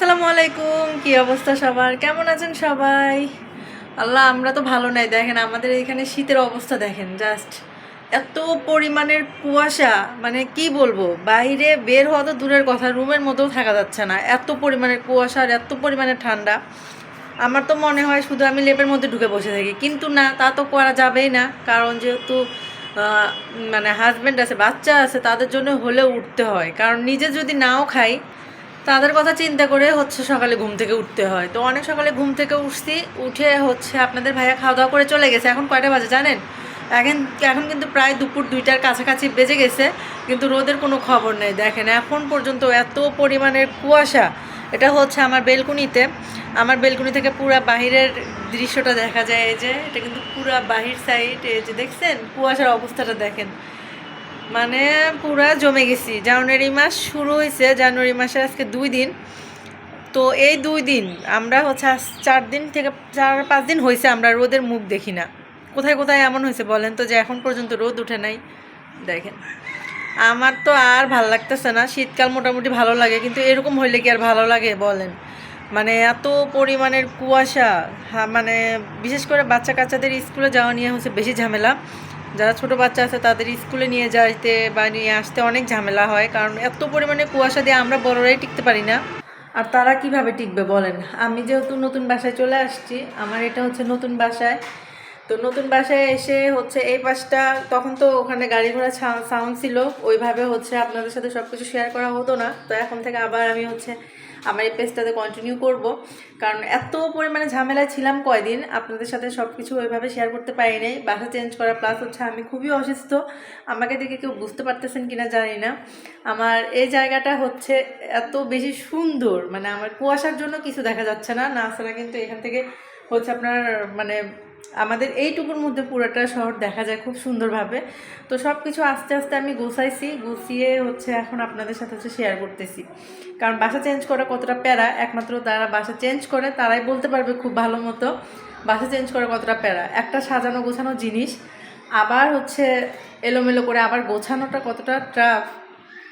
আসসালামু আলাইকুম, কি অবস্থা সবার? কেমন আছেন সবাই? আল্লাহ, আমরা তো ভালো নাই। দেখেন আমাদের এখানে শীতের অবস্থা দেখেন, জাস্ট এত পরিমাণের কুয়াশা, মানে কি বলবো, বাইরে বের হওয়া তো দূরের কথা, রুমের মধ্যেও থাকা যাচ্ছে না, এত পরিমাণের কুয়াশা আর এত পরিমাণের ঠান্ডা। আমার তো মনে হয় শুধু আমি লেপের মধ্যে ঢুকে বসে থাকি, কিন্তু না, তা তো করা যাবেই না, কারণ যেহেতু আহ, মানে হাজব্যান্ড আছে, বাচ্চা আছে, তাদের জন্য হলেও উঠতে হয়, কারণ নিজে যদি নাও খাই তাদের কথা চিন্তা করে হচ্ছে সকালে ঘুম থেকে উঠতে হয়। তো অনেক সকালে ঘুম থেকে উঠছি, উঠে হচ্ছে আপনাদের ভাইয়া খাওয়া দাওয়া করে চলে গেছে। এখন কয়টা বাজে জানেন? এখন এখন কিন্তু প্রায় দুপুর 2টার কাছাকাছি বেজে গেছে, কিন্তু রোদের কোনো খবর নেই। দেখেন এখন পর্যন্ত এত পরিমাণের কুয়াশা। এটা হচ্ছে আমার বেলকুনিতে, আমার বেলকুনি থেকে পুরা বাহিরের দৃশ্যটা দেখা যায়। এই যে এটা কিন্তু পুরা বাহির সাইড, এই যে দেখছেন কুয়াশার অবস্থাটা দেখেন, মানে পুরা জমে গেছি। জানুয়ারি মাস শুরু হয়েছে, জানুয়ারি মাসের আজকে 2 দিন। তো এই 2 দিন আমরা হচ্ছে 4 দিন থেকে 4-5 দিন হয়েছে আমরা রোদের মুখ দেখি না। কোথায় কোথায় এমন হয়েছে বলেন তো, যে এখন পর্যন্ত রোদ উঠে নাই। দেখেন আমার তো আর ভালো লাগতেছে না। শীতকাল মোটামুটি ভালো লাগে, কিন্তু এরকম হইলে কি আর ভালো লাগে বলেন? মানে এত পরিমাণের কুয়াশা। মানে বিশেষ করে বাচ্চা কাচ্চাদের স্কুলে যাওয়া নিয়ে হচ্ছে বেশি ঝামেলা। যারা ছোট বাচ্চা আছে তাদের স্কুলে নিয়ে যাইতে বা নিয়ে আসতে অনেক ঝামেলা হয়, কারণ এত পরিমাণে কুয়াশা দিয়ে আমরা বড়রাই টিকতে পারি না। আর তারা কিভাবে টিকবে বলেন? আমি যেহেতু নতুন বাসায় চলে আসছি, আমার এটা হচ্ছে নতুন বাসায়। তো নতুন বাসায় এসে হচ্ছে এই পাশটা, তখন তো ওখানে গাড়ি ঘোড়া সাউন্ড ছিল, ওইভাবে হচ্ছে আপনাদের সাথে সব কিছু শেয়ার করা হতো না। তো এখন থেকে আবার আমি হচ্ছে আমার এই পেজটাতে কন্টিনিউ করব, কারণ এত পরিমাণে ঝামেলায় ছিলাম কয়দিন, আপনাদের সাথে সব কিছু ওইভাবে শেয়ার করতে পারি নাই। বাসা চেঞ্জ করা, প্লাস হচ্ছে আমি খুবই অসুস্থ। আমাকে দেখে কেউ বুঝতে পারতেছেন কিনা জানি না। আমার এই জায়গাটা হচ্ছে এত বেশি সুন্দর, মানে আমার কুয়াশার জন্য কিছু দেখা যাচ্ছে না, না ছাড়া কিন্তু এখান থেকে হচ্ছে আপনার মানে আমাদের এইটুকুর মধ্যে পুরোটা শহর দেখা যায় খুব সুন্দরভাবে। তো সব কিছু আস্তে আস্তে আমি গুছিয়ে হচ্ছে এখন আপনাদের সাথে হচ্ছে শেয়ার করতেছি। কারণ বাসা চেঞ্জ করা কতটা প্যারা, একমাত্র তারা বাসা চেঞ্জ করে তারাই বলতে পারবে খুব ভালো মতো বাসা চেঞ্জ করা কতটা প্যারা। একটা সাজানো গোছানো জিনিস আবার হচ্ছে এলোমেলো করে আবার গোছানোটা কতটা ট্রাফ,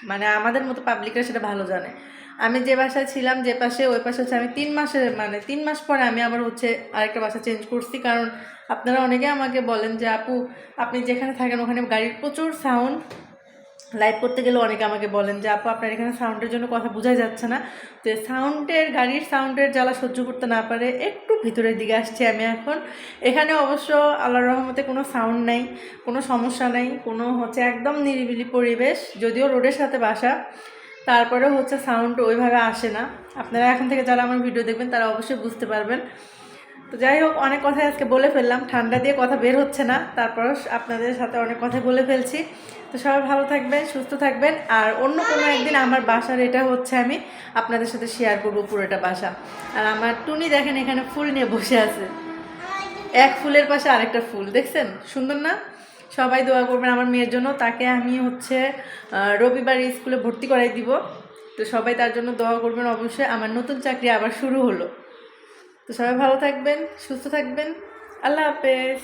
মানে আমাদের মতো পাবলিকরা সেটা ভালো জানে। আমি যে বাসায় ছিলাম, যে পাশে, ওই পাশে হচ্ছে আমি 3 মাসে, মানে 3 মাস পরে আমি আবার হচ্ছে আরেকটা বাসা চেঞ্জ করছি। কারণ আপনারা অনেকে আমাকে বলেন যে আপু আপনি যেখানে থাকেন ওখানে গাড়ির প্রচুর সাউন্ড, লাইভ করতে গেলে অনেকে আমাকে বলেন যে আপু আপনার এখানে সাউন্ডের জন্য কথা বোঝাই যাচ্ছে না। তো গাড়ির সাউন্ডের জ্বালা সহ্য করতে না পারে একটু ভিতরের দিকে আসছি আমি এখন। এখানে অবশ্য আল্লাহর রহমতে কোনো সাউন্ড নাই, কোনো সমস্যা নাই, কোনো হচ্ছে একদম নিরিবিলি পরিবেশ, যদিও রোডের সাথে বাসা, তারপরেও হচ্ছে সাউন্ড ওইভাবে আসে না। আপনারা এখন থেকে যারা আমার ভিডিও দেখবেন তারা অবশ্যই বুঝতে পারবেন। তো যাই হোক, অনেক কথাই আজকে বলে ফেললাম, ঠান্ডা দিয়ে কথা বের হচ্ছে না, তারপরও আপনাদের সাথে অনেক কথা বলে ফেলছি। তো সবাই ভালো থাকবেন, সুস্থ থাকবেন, আর অন্য কোনো একদিন আমার বাসার এটা হচ্ছে আমি আপনাদের সাথে শেয়ার করবো পুরোটা বাসা। আর আমার টুনি দেখেন এখানে ফুল নিয়ে বসে আছে, এক ফুলের পাশে আরেকটা ফুল, দেখছেন সুন্দর না? সবাই দোয়া করবেন আমার মেয়ের জন্য, তাকে আমি হচ্ছে রবিবার স্কুলে ভর্তি করাই দিব। তো সবাই তার জন্য দোয়া করবেন অবশ্যই। আমার নতুন চাকরি আবার শুরু হলো। তো সবাই ভালো থাকবেন, সুস্থ থাকবেন। আল্লাহ হাফেজ।